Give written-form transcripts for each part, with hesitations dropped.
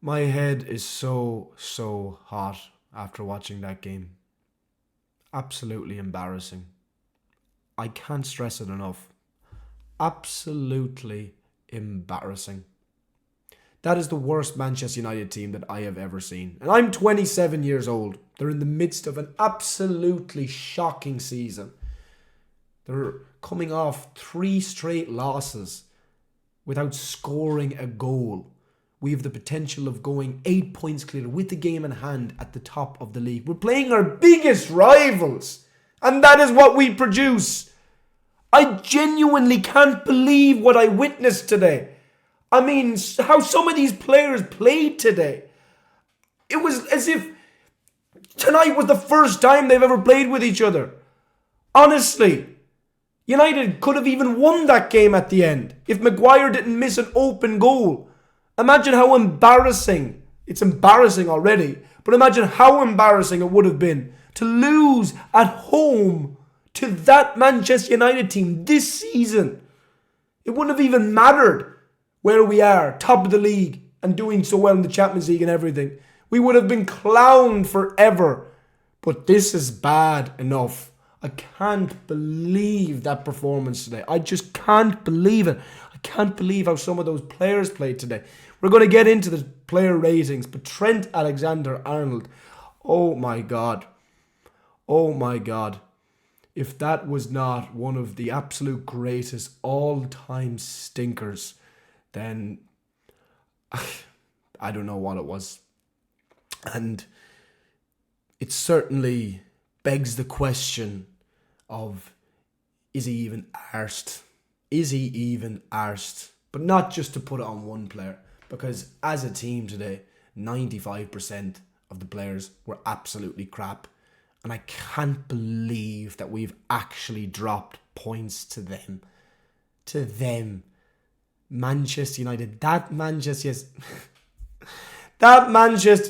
My head is so hot after watching that game. Absolutely embarrassing. I can't stress it enough. Absolutely embarrassing. That is the worst Manchester United team that I have ever seen. And I'm 27 years old. They're in the midst of an absolutely shocking season. They're coming off 3 straight losses without scoring a goal. We have the potential of going 8 points clear with the game in hand at the top of the league. We're playing our biggest rivals. And that is what we produce. I genuinely can't believe what I witnessed today. I mean, how some of these players played today. It was as if tonight was the first time they've ever played with each other. Honestly, United could have even won that game at the end if Maguire didn't miss an open goal. Imagine how embarrassing. It's embarrassing already, but imagine how embarrassing it would have been to lose at home to that Manchester United team this season. It wouldn't have even mattered where we are, top of the league, and doing so well in the Champions League and everything. We would have been clowned forever. But this is bad enough. I can't believe that performance today. I just can't believe it. I can't believe how some of those players played today. We're going to get into the player ratings, but Trent Alexander-Arnold, oh my God. Oh my God. If that was not one of the absolute greatest all-time stinkers, then I don't know what it was. And it certainly begs the question of, is he even arsed? Is he even arsed? But not just to put it on one player, because as a team today, 95% of the players were absolutely crap. And I can't believe that we've actually dropped points to them. To them. Manchester United. That Manchester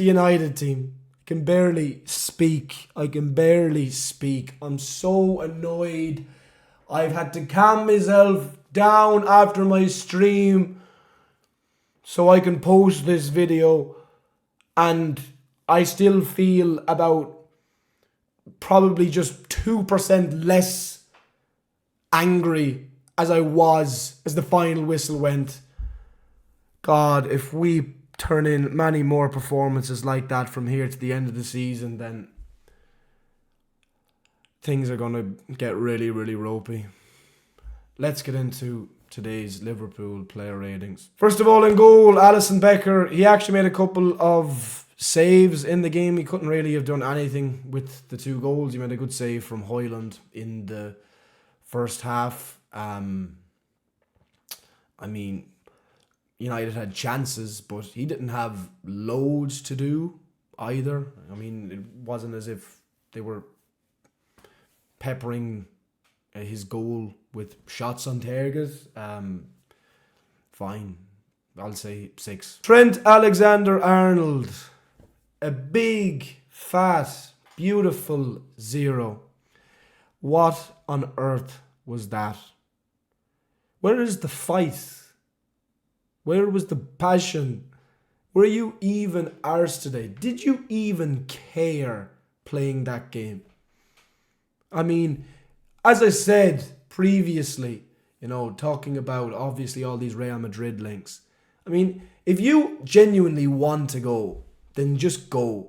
United team. I can barely speak. I'm so annoyed. I've had to calm myself down after my stream so I can post this video, and I still feel about probably just 2% less angry as I was as the final whistle went. God, if we turn in many more performances like that from here to the end of the season, then things are going to get really, really ropey. Let's get into today's Liverpool player ratings. First of all, in goal, Alisson Becker. He actually made a couple of saves in the game. He couldn't really have done anything with the 2 goals. He made a good save from Højlund in the first half. I mean, United had chances, but he didn't have loads to do either. I mean, it wasn't as if they were peppering his goal with shots on target. Fine. I'll say 6. Trent Alexander-Arnold. A big, fat, beautiful 0. What on earth was that? Where is the fight? Where was the passion? Were you even arsed today? Did you even care playing that game? I mean, as I said previously, talking about obviously all these Real Madrid links. I mean, if you genuinely want to go, then just go.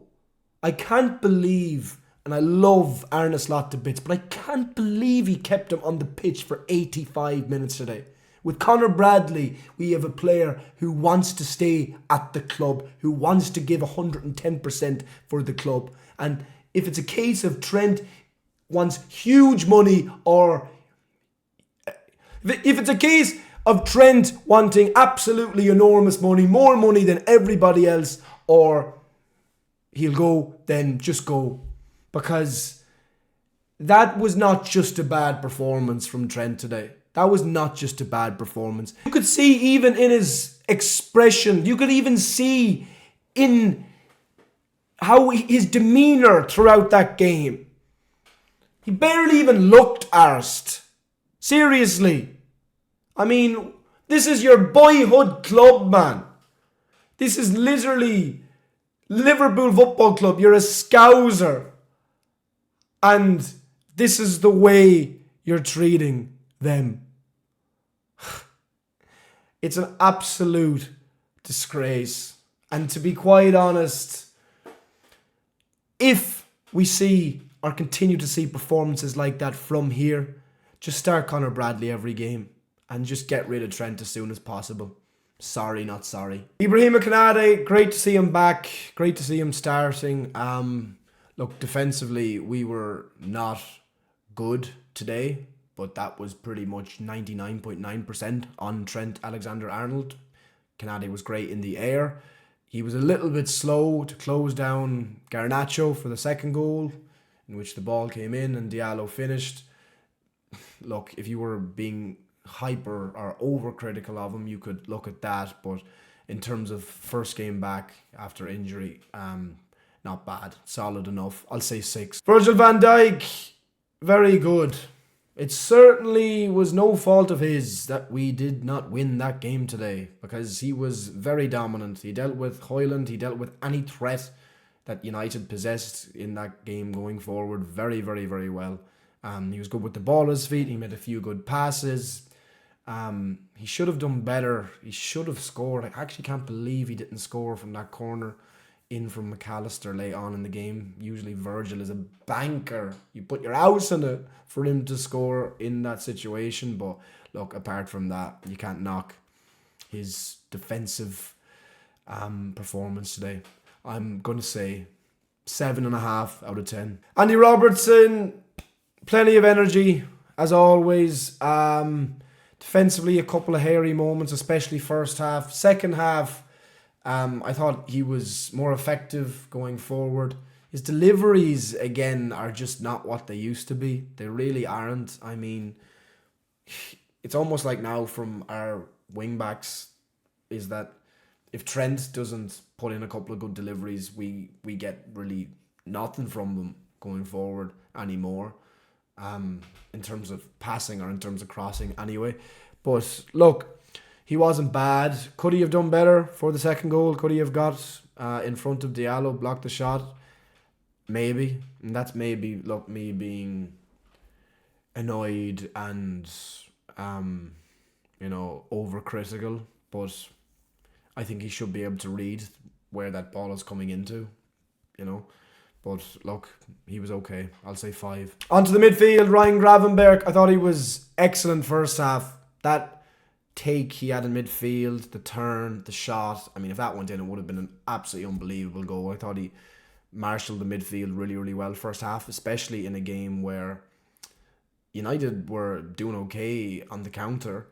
I can't believe, and I love Arne Slot to bits, but I can't believe he kept him on the pitch for 85 minutes today. With Conor Bradley, we have a player who wants to stay at the club, who wants to give 110% for the club. And if it's a case of Trent wants huge money, or if it's a case of Trent wanting absolutely enormous money, more money than everybody else, or he'll go, then just go. Because that was not just a bad performance from Trent today. That was not just a bad performance. You could see even in his expression, you could even see in how his demeanour throughout that game. He barely even looked arsed. Seriously. I mean, this is your boyhood club, man. This is literally Liverpool Football Club. You're a scouser. And this is the way you're treating them. It's an absolute disgrace. And to be quite honest, if we see or continue to see performances like that from here, just start Conor Bradley every game and just get rid of Trent as soon as possible. Sorry, not sorry. Ibrahim Canady, great to see him back. Great to see him starting. Look, defensively, we were not good today, but that was pretty much 99.9% on Trent Alexander-Arnold. Canady was great in the air. He was a little bit slow to close down Garnacho for the second goal, in which the ball came in and Diallo finished. Look, if you were being hyper or overcritical of him, you could look at that. But in terms of first game back after injury, not bad. Solid enough. I'll say 6. Virgil van Dijk, very good. It certainly was no fault of his that we did not win that game today, because he was very dominant. He dealt with Højlund. He dealt with any threat that United possessed in that game going forward very, very, very well. He was good with the ball at his feet. He made a few good passes. He should have done better. He should have scored. I actually can't believe he didn't score from that corner in from McAllister late on in the game. Usually Virgil is a banker. You put your house on it for him to score in that situation. But look, apart from that, you can't knock his defensive performance today. I'm going to say 7.5 out of 10. Andy Robertson, plenty of energy, as always. Defensively, a couple of hairy moments, especially first half. Second half, I thought he was more effective going forward. His deliveries, again, are just not what they used to be. They really aren't. I mean, it's almost like now from our wing-backs is that if Trent doesn't put in a couple of good deliveries, we get really nothing from them going forward anymore. In terms of passing or in terms of crossing anyway. But look, he wasn't bad. Could he have done better for the second goal? Could he have got in front of Diallo, blocked the shot? Maybe. And that's maybe, look, me being annoyed and, overcritical. But I think he should be able to read where that ball is coming into, But look, he was okay. I'll say 5. Onto the midfield, Ryan Gravenberch. I thought he was excellent first half. That take he had in midfield, the turn, the shot. I mean, if that went in, it would have been an absolutely unbelievable goal. I thought he marshalled the midfield really, really well first half, especially in a game where United were doing okay on the counter.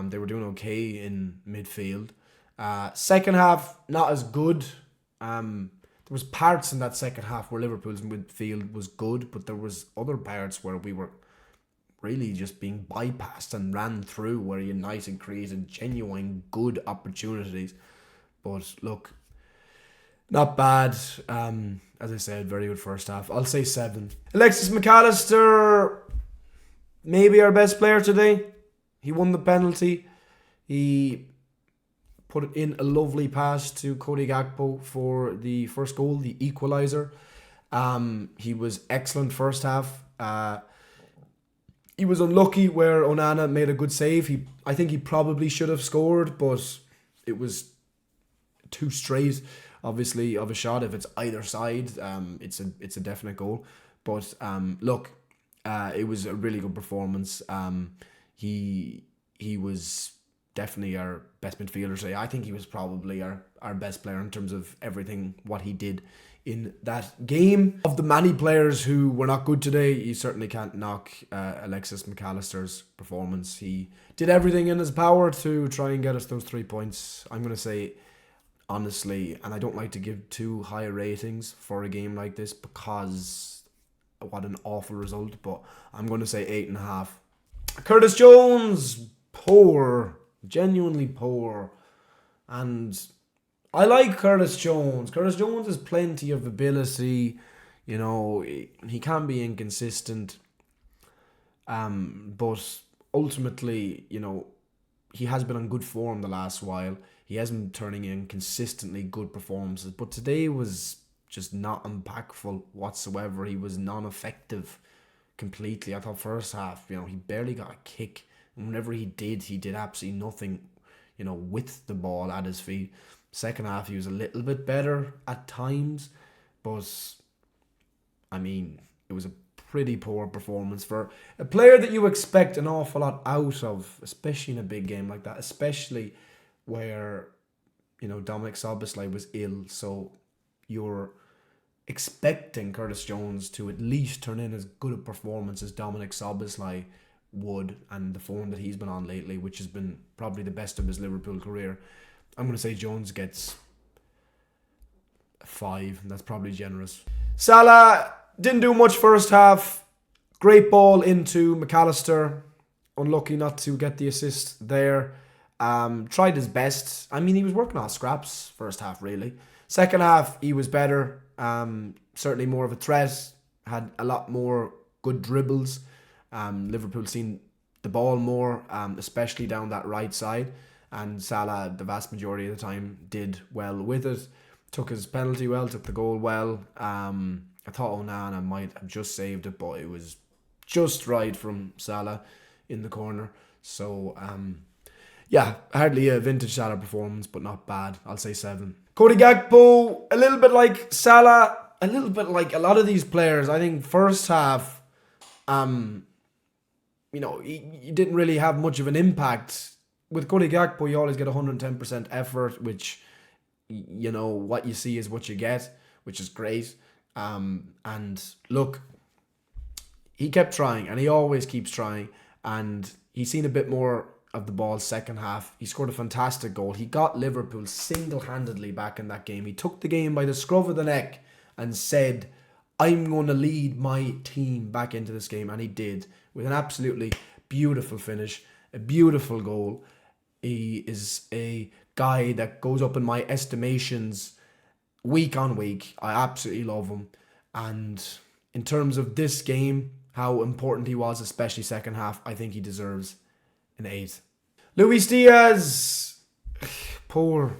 They were doing okay in midfield. Second half, not as good. There was parts in that second half where Liverpool's midfield was good, but there was other parts where we were really just being bypassed and ran through, where United created genuine good opportunities. But look, not bad. As I said, very good first half. I'll say 7. Alexis McAllister, maybe our best player today. He won the penalty. He put in a lovely pass to Cody Gakpo for the first goal, the equaliser. He was excellent first half. He was unlucky where Onana made a good save. I think he probably should have scored, but it was too straight, obviously, of a shot. If it's either side, it's a definite goal. But look, it was a really good performance. He was definitely our best midfielder today. I think he was probably our best player in terms of everything, what he did in that game. Of the many players who were not good today, you certainly can't knock Alexis McAllister's performance. He did everything in his power to try and get us those 3 points. I'm going to say, honestly, and I don't like to give too high ratings for a game like this because what an awful result, but I'm going to say 8.5. Curtis Jones, poor. Genuinely poor. And I like Curtis Jones. Curtis Jones has plenty of ability. He can be inconsistent. But ultimately, he has been on good form the last while. he hasn't turning in consistently good performances. But today was just not impactful whatsoever. He was non-effective completely. I thought first half, he barely got a kick. And whenever he did absolutely nothing, with the ball at his feet. Second half, he was a little bit better at times. But, it was a pretty poor performance for a player that you expect an awful lot out of, especially in a big game like that, especially where, Dominic Szoboszlai was ill. So you're expecting Curtis Jones to at least turn in as good a performance as Dominic Szoboszlai would, and the form that he's been on lately, which has been probably the best of his Liverpool career. I'm going to say Jones gets a 5, and that's probably generous. Salah didn't do much first half. Great ball into McAllister. Unlucky not to get the assist there. Tried his best. He was working on scraps first half, really. Second half, he was better. Certainly more of a threat. Had a lot more good dribbles. Liverpool seen the ball more, especially down that right side. And Salah, the vast majority of the time, did well with it. Took his penalty well, took the goal well. I thought Onana might have just saved it, but it was just right from Salah in the corner. So, hardly a vintage Salah performance, but not bad. I'll say 7. Cody Gakpo, a little bit like Salah, a little bit like a lot of these players. I think first half, he didn't really have much of an impact. With Cody Gakpo, you always get 110% effort, which, what you see is what you get, which is great. And look, he kept trying, and he always keeps trying, and he's seen a bit more of the ball second half. He scored a fantastic goal. He got Liverpool single-handedly back in that game. He took the game by the scruff of the neck and said, I'm going to lead my team back into this game, and he did, with an absolutely beautiful finish, a beautiful goal. He is a guy that goes up in my estimations week on week. I absolutely love him. And in terms of this game, how important he was, especially second half, I think he deserves an 8. Luis Diaz, poor.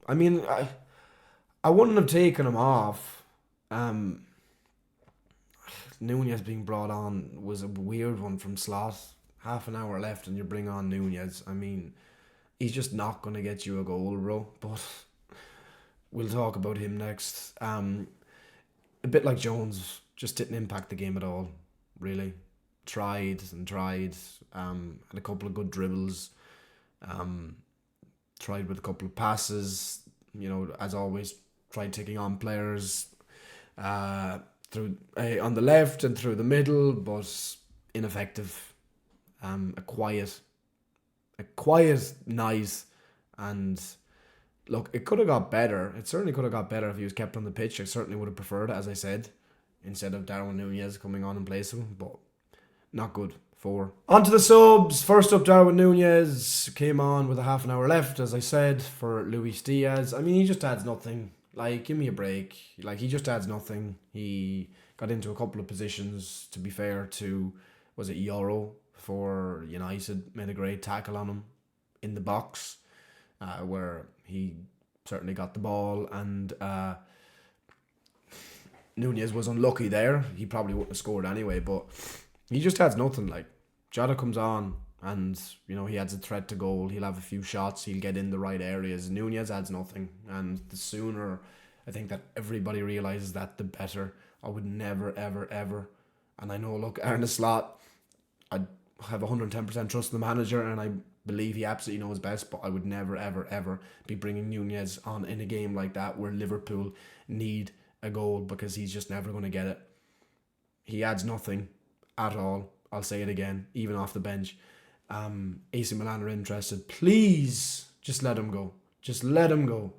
I wouldn't have taken him off. Nunes being brought on was a weird one from slot. Half an hour left and you bring on Nunes. He's just not going to get you a goal, bro. But we'll talk about him next. A bit like Jones, just didn't impact the game at all, really. Tried. Had a couple of good dribbles. Tried with a couple of passes. As always, tried taking on players through on the left and through the middle, but ineffective. A quiet night, and look, it could have got better. It certainly could have got better if he was kept on the pitch. I certainly would have preferred it, as I said, instead of Darwin Nunes coming on in place of him, but not good. 4. On to the subs. First up, Darwin Nunes came on with a half an hour left, as I said, for Luis Diaz. He just adds nothing. Give me a break. He just adds nothing. He got into a couple of positions, to be fair to, was it Euro for United, made a great tackle on him in the box, where he certainly got the ball, and Nunes was unlucky there. He probably wouldn't have scored anyway, but he just adds nothing. Jota comes on, and he adds a threat to goal. He'll have a few shots. He'll get in the right areas. Nunes adds nothing, and the sooner I think that everybody realizes that, the better. I would never, ever, ever. And I know, look, Arne Slot, I have 110% trust in the manager, and I believe he absolutely knows best, but I would never, ever, ever be bringing Nunes on in a game like that where Liverpool need a goal, because he's just never going to get it. He adds nothing at all. I'll say it again, even off the bench. AC Milan are interested. Please, just let him go. Just let him go.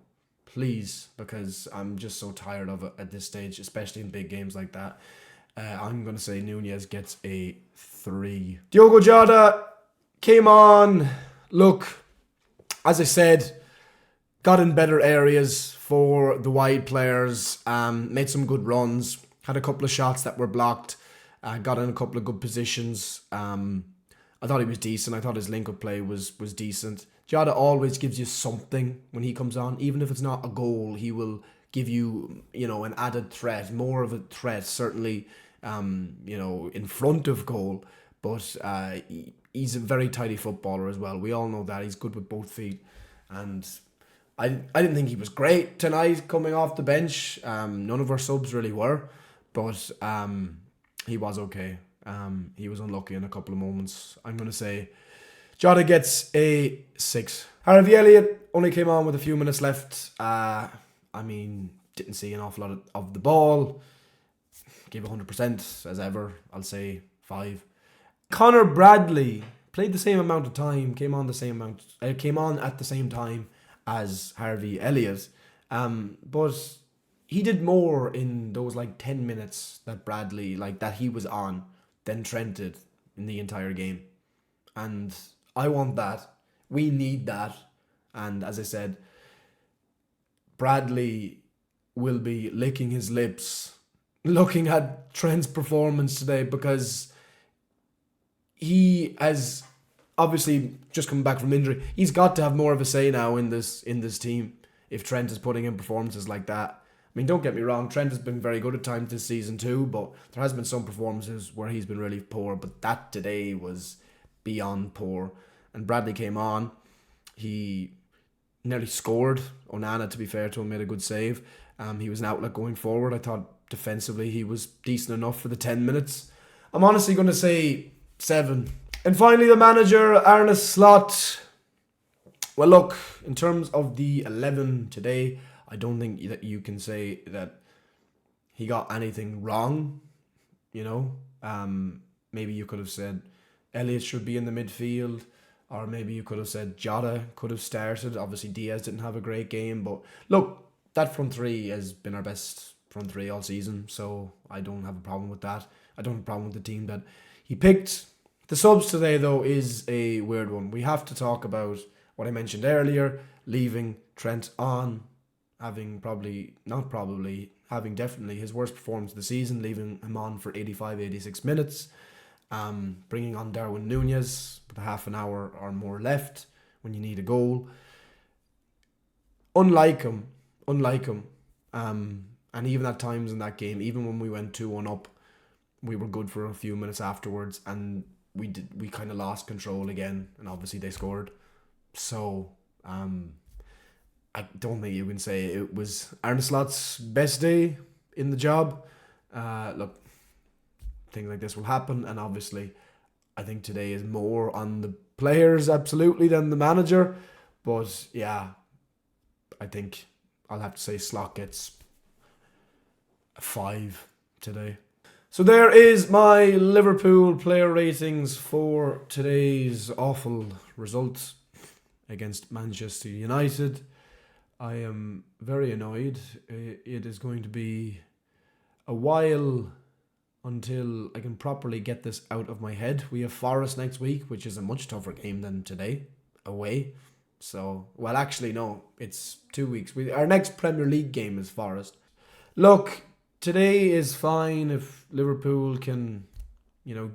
Please, because I'm just so tired of it at this stage, especially in big games like that. I'm going to say Nunes gets a 3. Diogo Jota came on. Look, as I said, got in better areas for the wide players. Made some good runs. Had a couple of shots that were blocked. Got in a couple of good positions. I thought he was decent. I thought his link-up play was decent. Jota always gives you something when he comes on. Even if it's not a goal, he will give you, an added threat, more of a threat, certainly, in front of goal. But he's a very tidy footballer as well. We all know that. He's good with both feet. And I didn't think he was great tonight coming off the bench. None of our subs really were. But he was okay. He was unlucky in a couple of moments. I'm going to say Jota gets a 6. Harvey Elliot only came on with a few minutes left. Didn't see an awful lot of the ball. Gave 100% as ever. I'll say 5. Connor Bradley played the same amount of time. Came on at the same time as Harvey Elliot. But he did more in those 10 minutes that Bradley, that he was on, than Trent did in the entire game. And I want that. We need that. And as I said, Bradley will be licking his lips looking at Trent's performance today, because he has obviously just come back from injury. He's got to have more of a say now in this team if Trent is putting in performances like that. Don't get me wrong, Trent has been very good at times this season too, but there has been some performances where he's been really poor, but that today was beyond poor. And Bradley came on. He nearly scored. Onana, to be fair to him, made a good save. He was an outlet going forward. I thought defensively he was decent enough for the 10 minutes. I'm honestly going to say 7. And finally, the manager, Arne Slot. Well, look, in terms of the 11 today, I don't think that you can say that he got anything wrong. Maybe you could have said Elliot should be in the midfield, or maybe you could have said Jota could have started. Obviously, Diaz didn't have a great game, but look, that front three has been our best front three all season, so I don't have a problem with that. I don't have a problem with the team that he picked. The subs today, though, is a weird one. We have to talk about what I mentioned earlier, leaving Trent on, having definitely his worst performance of the season, leaving him on for 85, 86 minutes, bringing on Darwin Nunes with a half an hour or more left when you need a goal. Unlike him, and even at times in that game, even when we went 2-1 up, we were good for a few minutes afterwards, and we kind of lost control again, and obviously they scored. So, I don't think you can say it was Arne Slot's best day in the job. Look, things like this will happen, and obviously I think today is more on the players absolutely than the manager. But yeah, I think I'll have to say Slot gets a 5 today. So there is my Liverpool player ratings for today's awful result against Manchester United. I am very annoyed. It is going to be a while until I can properly get this out of my head. We have Forest next week, which is a much tougher game than today, away. So, well, actually, no, it's 2 weeks. Our next Premier League game is Forest. Look, today is fine if Liverpool can,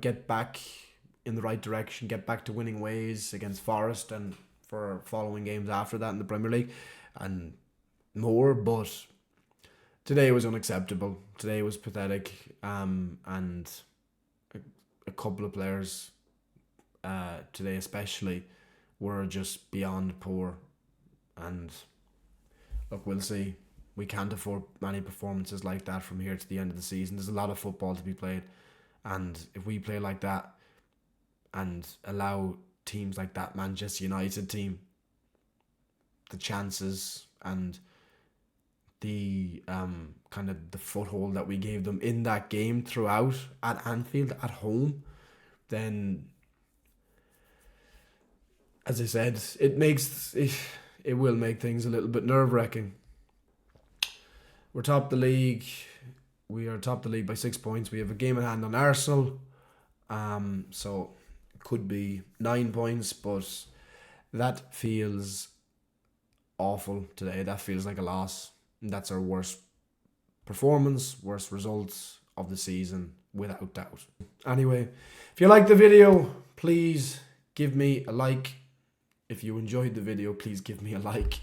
get back in the right direction, get back to winning ways against Forest and for following games after that in the Premier League and more, but today was unacceptable. Today was pathetic, and a couple of players today especially were just beyond poor. And look, we'll see. We can't afford many performances like that from here to the end of the season. There's a lot of football to be played, and if we play like that and allow teams like that Manchester United team the chances and the kind of the foothold that we gave them in that game throughout at Anfield at home, then as I said, it will make things a little bit nerve-wracking. We're top of the league. We are top of the league by 6 points. We have a game in hand on Arsenal. So it could be 9 points, but that feels awful today. That feels like a loss. And that's our worst performance, worst results of the season, without doubt. Anyway, if you like the video, please give me a like If you enjoyed the video, please give me a like.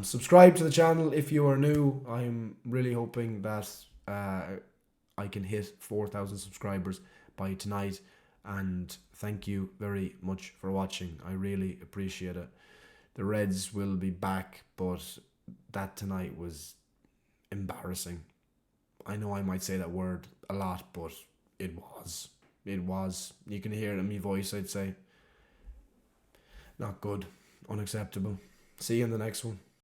Subscribe to the channel if you are new. I'm really hoping that I can hit 4,000 subscribers by tonight. And thank you very much for watching. I really appreciate it. The Reds will be back, but that tonight was embarrassing. I know I might say that word a lot, but it was. It was. You can hear it in my voice, I'd say. Not good. Unacceptable. See you in the next one.